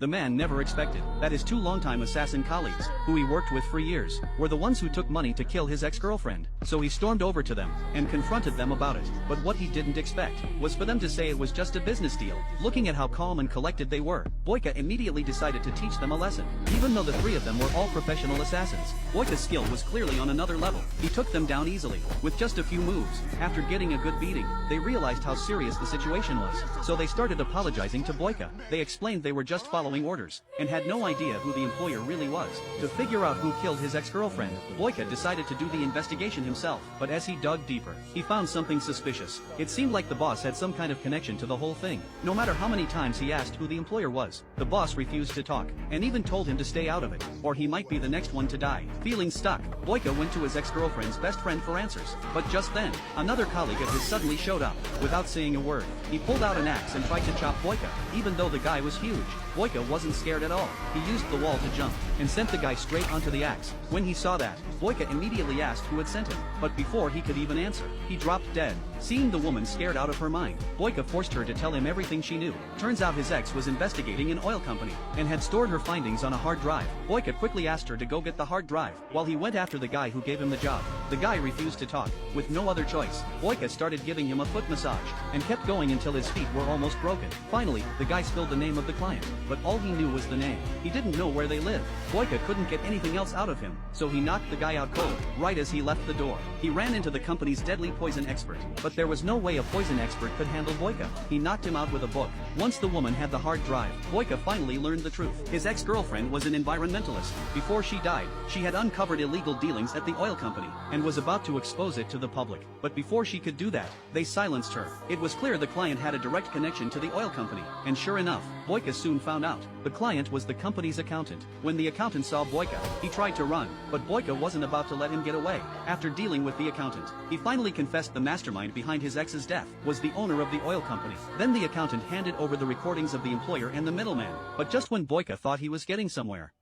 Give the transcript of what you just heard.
the man never expected that his two longtime assassin colleagues, who he worked with for years, were the ones who took money to kill his ex-girlfriend. So he stormed over to them and confronted them about it. But what he didn't expect was for them to say it was just a business deal. Looking at how calm and collected they were, Boyka immediately decided to teach them a lesson. Even though the three of them were all professional assassins, Boyka's skill was clearly on another level. He took them down easily, with just a few moves. After getting a good beating, they realized how serious the situation was. So they started apologizing to Boyka. They explained they were just following orders, and had no idea who the employer really was. To figure out who killed his ex-girlfriend, Boyka decided to do the investigation himself. But as he dug deeper, he found something suspicious. It seemed like the boss had some kind of connection to the whole thing. No matter how many times he asked who the employer was, the boss refused to talk, and even told him to stay out of it, or he might be the next one to die. Feeling stuck, Boyka went to his ex-girlfriend's best friend for answers. But just then, another colleague of his suddenly showed up. Without saying a word, he pulled out an axe and tried to chop Boyka. Even though the guy was huge, Boyka wasn't scared at all. He used the wall to jump, and sent the guy straight onto the axe. When he saw that, Boyka immediately asked who had sent him. But before he could even answer, he dropped dead. Seeing the woman scared out of her mind, Boyka forced her to tell him everything she knew. Turns out his ex was investigating an oil company, and had stored her findings on a hard drive. Boyka quickly asked her to go get the hard drive, while he went after the guy who gave him the job. The guy refused to talk. With no other choice, Boyka started giving him a foot massage, and kept going until his feet were almost broken. Finally, the guy spilled the name of the client, but all he knew was the name. He didn't know where they lived. Boyka couldn't get anything else out of him, so he knocked the guy out cold. Right as he left the door, he ran into the company's deadly poison expert, but there was no way a poison expert could handle Boyka. He knocked him out with a book. Once the woman had the hard drive, Boyka finally learned the truth. His ex-girlfriend was an environmentalist. Before she died, she had uncovered illegal dealings at the oil company, and was about to expose it to the public. But before she could do that, they silenced her. It was clear the client had a direct connection to the oil company, and sure enough, Boyka soon found out. The client was the company's accountant. When the accountant saw Boyka, he tried to run, but Boyka wasn't about to let him get away. After dealing with the accountant, he finally confessed the mastermind behind his ex's death was the owner of the oil company. Then the accountant handed over the recordings of the employer and the middleman. But just when Boyka thought he was getting somewhere,